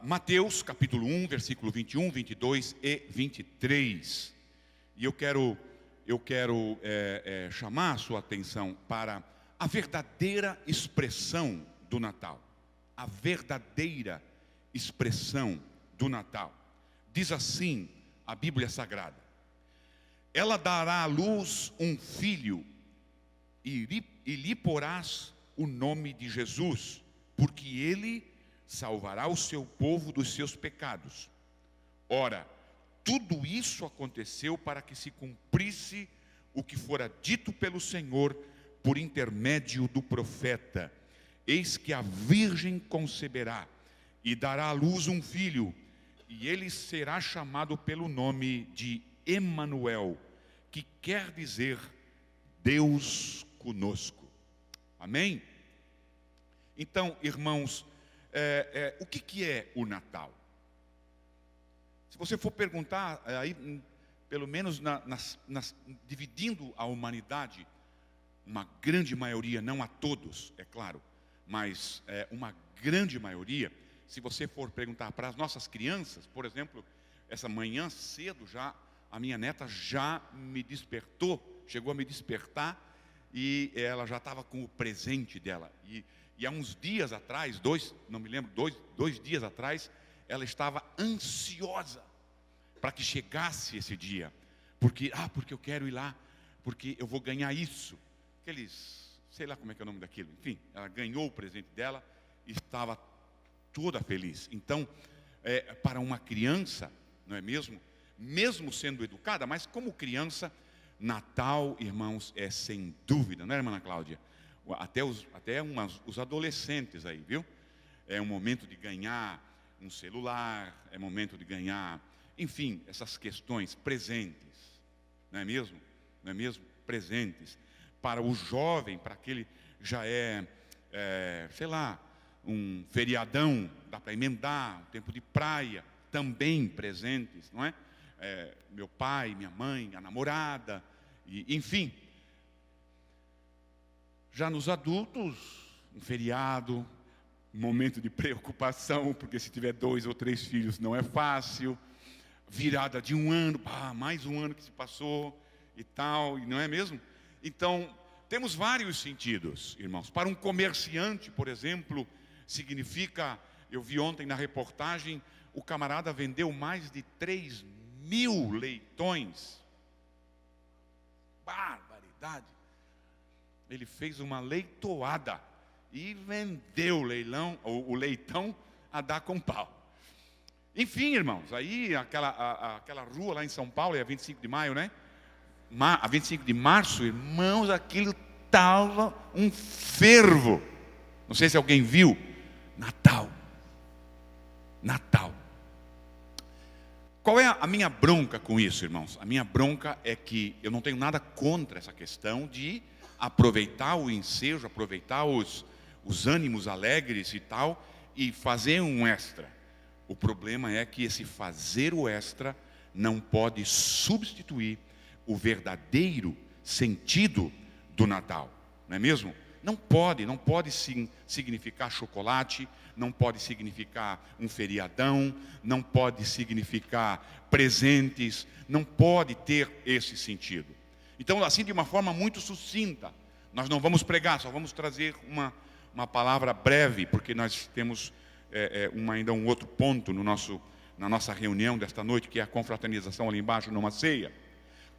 Mateus capítulo 1, versículo 21, 22 e 23. E eu quero chamar a sua atenção para a verdadeira expressão do Natal. A verdadeira expressão do Natal. Diz assim a Bíblia Sagrada: ela dará à luz um filho, e lhe porás o nome de Jesus, porque ele salvará o seu povo dos seus pecados. Ora, tudo isso aconteceu para que se cumprisse o que fora dito pelo Senhor por intermédio do profeta: eis que a virgem conceberá e dará à luz um filho, e ele será chamado pelo nome de Emanuel, que quer dizer Deus conosco. Amém? Então, irmãos, o que é o Natal? Se você for perguntar, aí, pelo menos dividindo a humanidade, uma grande maioria, não a todos, é claro, mas uma grande maioria, se você for perguntar para as nossas crianças, por exemplo, essa manhã cedo já, a minha neta já me despertou, chegou a me despertar, e ela já estava com o presente dela. E há uns dias atrás, dois dias atrás, ela estava ansiosa para que chegasse esse dia. Porque eu quero ir lá, porque eu vou ganhar isso. Sei lá como é que é o nome daquilo. Enfim, ela ganhou o presente dela e estava toda feliz. Então, para uma criança, não é mesmo? Mesmo sendo educada, mas como criança, Natal, irmãos, é sem dúvida, não é, irmã Ana Cláudia? Até os adolescentes aí, viu? É um momento de ganhar um celular, é momento de ganhar, enfim, essas questões, presentes, não é mesmo? Não é mesmo? Presentes. Para o jovem, para aquele já sei lá, um feriadão, dá para emendar, um tempo de praia, também presentes, não é? Meu pai, minha mãe, a namorada, enfim. Já nos adultos, um feriado, um momento de preocupação, porque se tiver 2 ou 3 filhos não é fácil, virada de um ano, mais um ano que se passou e tal, não é mesmo? Então, temos vários sentidos, irmãos. Para um comerciante, por exemplo, significa, eu vi ontem na reportagem, o camarada vendeu mais de 3.000 leitões. Barbaridade. Ele fez uma leitoada e vendeu o leitão a dar com pau. Enfim, irmãos, aí aquela rua lá em São Paulo, é a 25 de maio, né? A 25 de março, irmãos, aquilo estava um fervo. Não sei se alguém viu. Natal. Qual é a minha bronca com isso, irmãos? A minha bronca é que eu não tenho nada contra essa questão de aproveitar o ensejo, aproveitar os ânimos alegres e tal, e fazer um extra. O problema é que esse fazer o extra não pode substituir o verdadeiro sentido do Natal, não é mesmo? Não pode sim significar chocolate, não pode significar um feriadão, não pode significar presentes, não pode ter esse sentido. Então, assim, de uma forma muito sucinta, nós não vamos pregar, só vamos trazer uma palavra breve, porque nós temos ainda um outro ponto na nossa reunião desta noite, que é a confraternização ali embaixo numa ceia.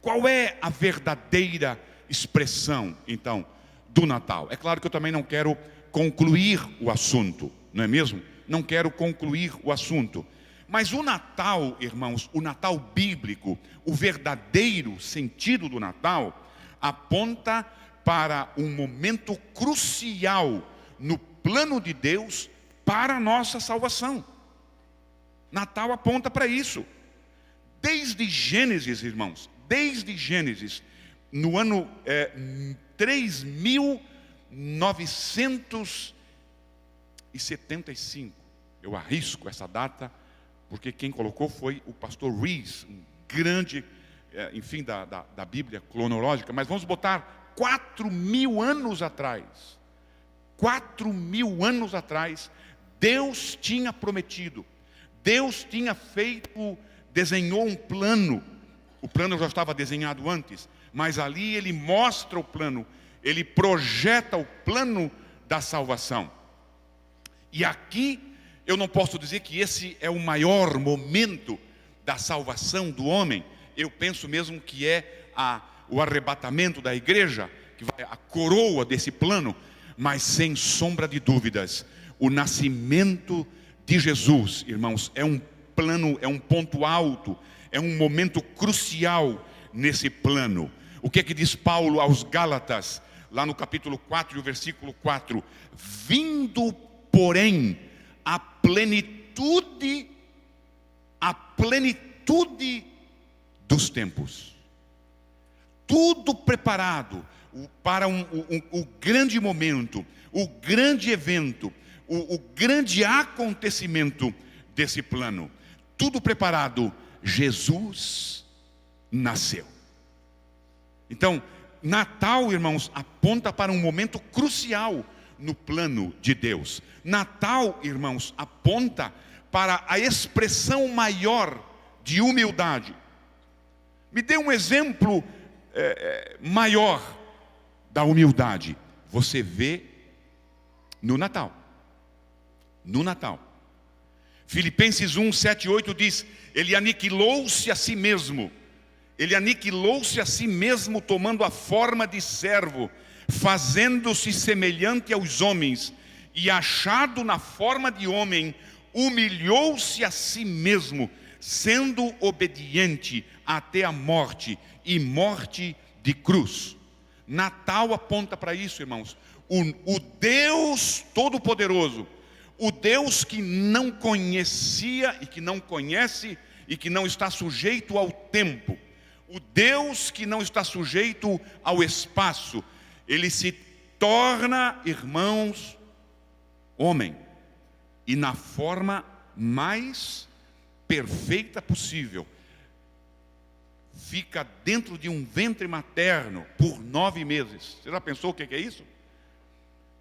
Qual é a verdadeira expressão, então, do Natal? É claro que eu também não quero concluir o assunto, não é mesmo? Não quero concluir o assunto. Mas o Natal, irmãos, o Natal bíblico, o verdadeiro sentido do Natal, aponta para um momento crucial no plano de Deus para a nossa salvação. Natal aponta para isso. Desde Gênesis, irmãos, no ano 3.975, eu arrisco essa data, porque quem colocou foi o pastor Rees, um grande, enfim, da Bíblia cronológica, mas vamos botar 4.000 anos atrás. 4.000 anos atrás, Deus tinha prometido, Deus tinha desenhou um plano. O plano já estava desenhado antes, mas ali ele mostra o plano, ele projeta o plano da salvação. E aqui eu não posso dizer que esse é o maior momento da salvação do homem. Eu penso mesmo que é o arrebatamento da igreja, que vai a coroa desse plano. Mas sem sombra de dúvidas, o nascimento de Jesus, irmãos, é um plano, é um ponto alto, é um momento crucial nesse plano. O que é que diz Paulo aos Gálatas, lá no capítulo 4 e o versículo 4? Vindo, porém, a plenitude dos tempos. Tudo preparado para o grande momento, o grande evento, o grande acontecimento desse plano. Tudo preparado, Jesus nasceu. Então, Natal, irmãos, aponta para um momento crucial no plano de Deus. Natal, irmãos, aponta para a expressão maior de humildade. Me dê um exemplo maior da humildade. Você vê no Natal. No Natal. Filipenses 1, 7 e 8 diz: ele aniquilou-se a si mesmo. Ele aniquilou-se a si mesmo, tomando a forma de servo, fazendo-se semelhante aos homens, e achado na forma de homem, humilhou-se a si mesmo, sendo obediente até a morte, e morte de cruz. Natal aponta para isso, irmãos. O Deus Todo-Poderoso, o Deus que não conhecia e que não conhece e que não está sujeito ao tempo, o Deus que não está sujeito ao espaço, ele se torna, irmãos, homem, e na forma mais perfeita possível, fica dentro de um ventre materno por 9 meses. Você já pensou o que é isso?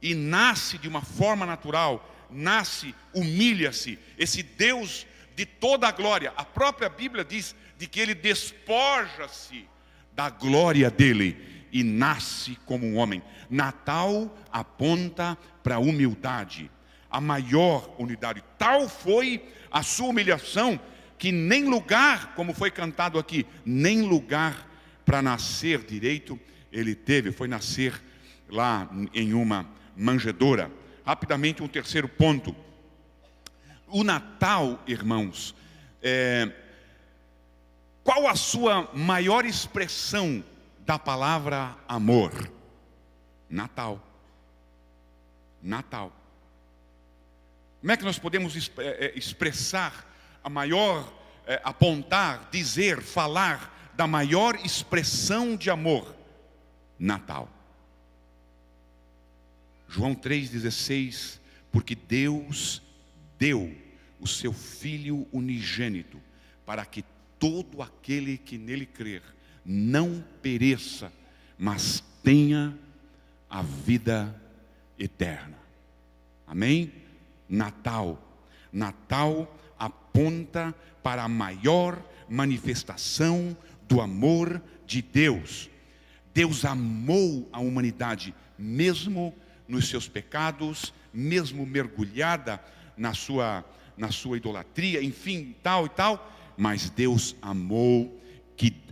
E nasce de uma forma natural, nasce, humilha-se. Esse Deus de toda a glória, a própria Bíblia diz de que ele despoja-se da glória dele e nasce como um homem. Natal aponta para a humildade, a maior unidade. Tal foi a sua humilhação que nem lugar, como foi cantado aqui, nem lugar para nascer direito ele teve. Foi nascer lá em uma manjedoura. Rapidamente, um terceiro ponto. O Natal, irmãos, qual a sua maior expressão da palavra amor? Natal. Natal. Como é que nós podemos expressar a maior, apontar, dizer, falar da maior expressão de amor? Natal. João 3,16, porque Deus deu o seu Filho unigênito, para que todo aquele que nele crer não pereça, mas tenha a vida eterna. Amém? Natal. Natal aponta para a maior manifestação do amor de Deus. Deus amou a humanidade, mesmo nos seus pecados, mesmo mergulhada na sua idolatria, enfim, tal e tal. Mas Deus amou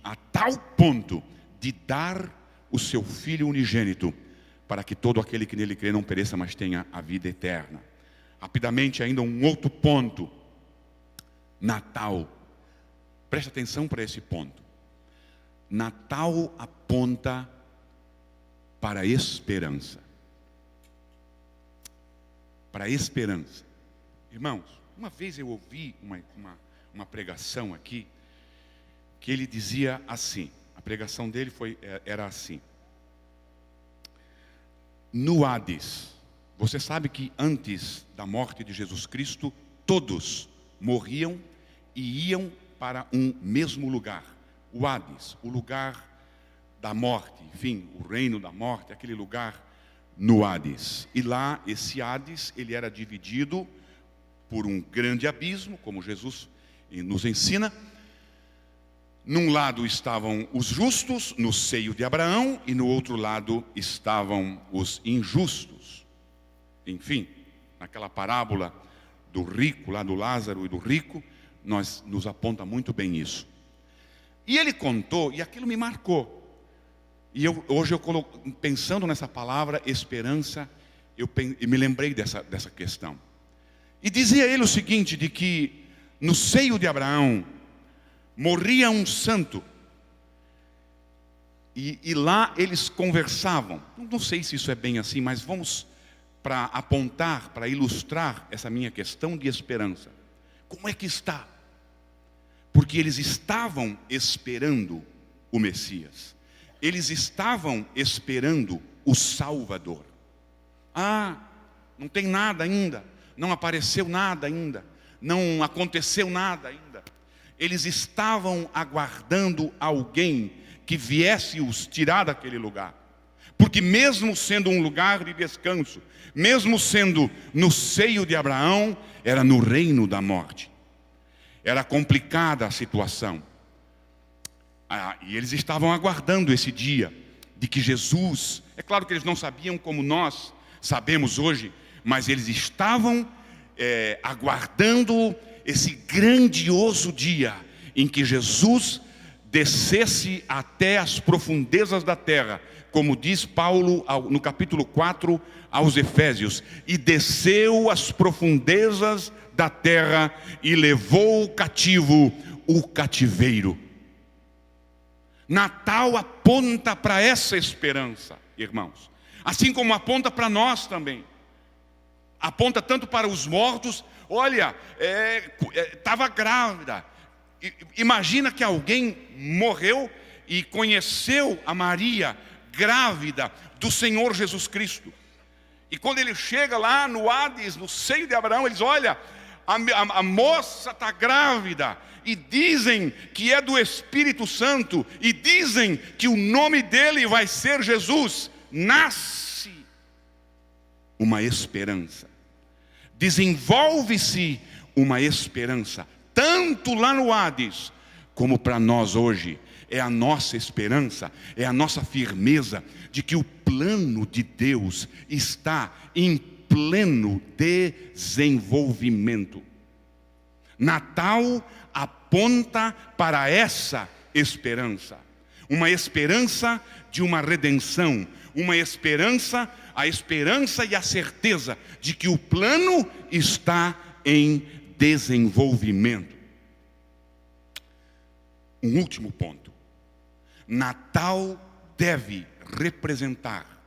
a tal ponto de dar o seu Filho unigênito, para que todo aquele que nele crê não pereça, mas tenha a vida eterna. Rapidamente, ainda um outro ponto. Natal. Preste atenção para esse ponto. Natal aponta para a esperança. Para a esperança. Irmãos, uma vez eu ouvi uma pregação aqui, que ele dizia assim, a pregação dele era assim: no Hades, você sabe que antes da morte de Jesus Cristo, todos morriam e iam para um mesmo lugar, o Hades, o lugar da morte, enfim, o reino da morte, aquele lugar no Hades. E lá, esse Hades, ele era dividido por um grande abismo, como Jesus nos ensina. Num lado estavam os justos, no seio de Abraão, e no outro lado estavam os injustos. Enfim, naquela parábola do rico, lá do Lázaro e do rico, nos aponta muito bem isso. E ele contou, e aquilo me marcou. E hoje pensando nessa palavra, esperança, eu me lembrei dessa questão. E dizia ele o seguinte, de que no seio de Abraão morria um santo, e lá eles conversavam. Não sei se isso é bem assim, mas vamos para apontar, para ilustrar essa minha questão de esperança. Como é que está? Porque eles estavam esperando o Messias. Eles estavam esperando o Salvador. Não tem nada ainda. Não apareceu nada ainda. Não aconteceu nada ainda. Eles estavam aguardando alguém que viesse os tirar daquele lugar. Porque mesmo sendo um lugar de descanso, mesmo sendo no seio de Abraão, era no reino da morte. Era complicada a situação. E eles estavam aguardando esse dia de que Jesus, é claro que eles não sabiam como nós sabemos hoje, mas eles estavam aguardando esse grandioso dia em que Jesus descesse até as profundezas da terra, como diz Paulo no capítulo 4 aos Efésios, e desceu às profundezas da terra e levou cativo o cativeiro. Natal aponta para essa esperança, irmãos, assim como aponta para nós também. Aponta tanto para os mortos. Olha, estava grávida. Imagina que alguém morreu e conheceu a Maria grávida do Senhor Jesus Cristo. E quando ele chega lá no Hades, no seio de Abraão, eles olha, a moça está grávida, e dizem que é do Espírito Santo, e dizem que o nome dele vai ser Jesus. Nasce uma esperança, desenvolve-se uma esperança, tanto lá no Hades, como para nós hoje. É a nossa esperança, é a nossa firmeza de que o plano de Deus está em pleno desenvolvimento. Natal aponta para essa esperança, uma esperança de uma redenção, uma esperança, a esperança e a certeza de que o plano está em desenvolvimento. Um último ponto. Natal deve representar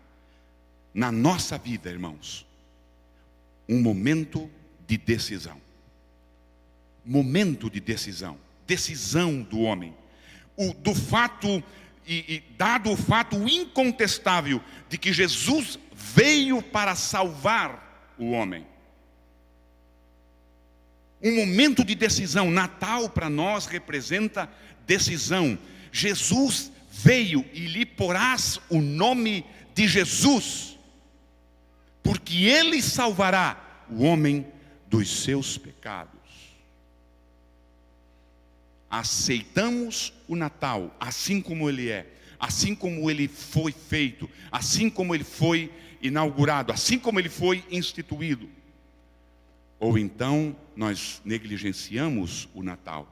na nossa vida, irmãos, um momento de decisão. Momento de decisão. Decisão do homem. Do fato, dado o fato incontestável de que Jesus veio para salvar o homem. Um momento de decisão. Natal para nós representa decisão. Jesus veio e lhe porás o nome de Jesus, porque ele salvará o homem dos seus pecados. Aceitamos o Natal assim como ele é, assim como ele foi feito, assim como ele foi inaugurado, assim como ele foi instituído. Ou então nós negligenciamos o Natal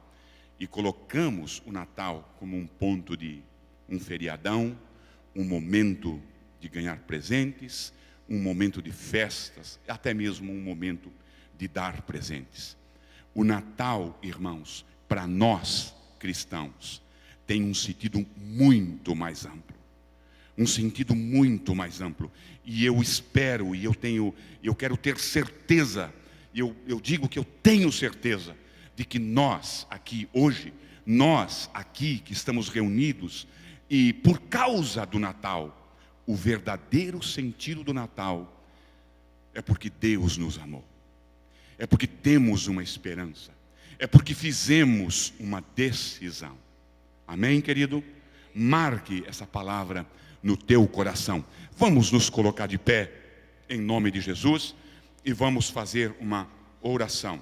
e colocamos o Natal como um ponto de um feriadão, um momento de ganhar presentes, um momento de festas, até mesmo um momento de dar presentes. O Natal, irmãos, para nós cristãos, tem um sentido muito mais amplo. Um sentido muito mais amplo. E eu espero, e eu quero ter certeza, eu digo que eu tenho certeza, de que nós aqui hoje, nós aqui que estamos reunidos, e por causa do Natal, o verdadeiro sentido do Natal é porque Deus nos amou, é porque temos uma esperança, é porque fizemos uma decisão. Amém, querido? Marque essa palavra no teu coração. Vamos nos colocar de pé em nome de Jesus e vamos fazer uma oração.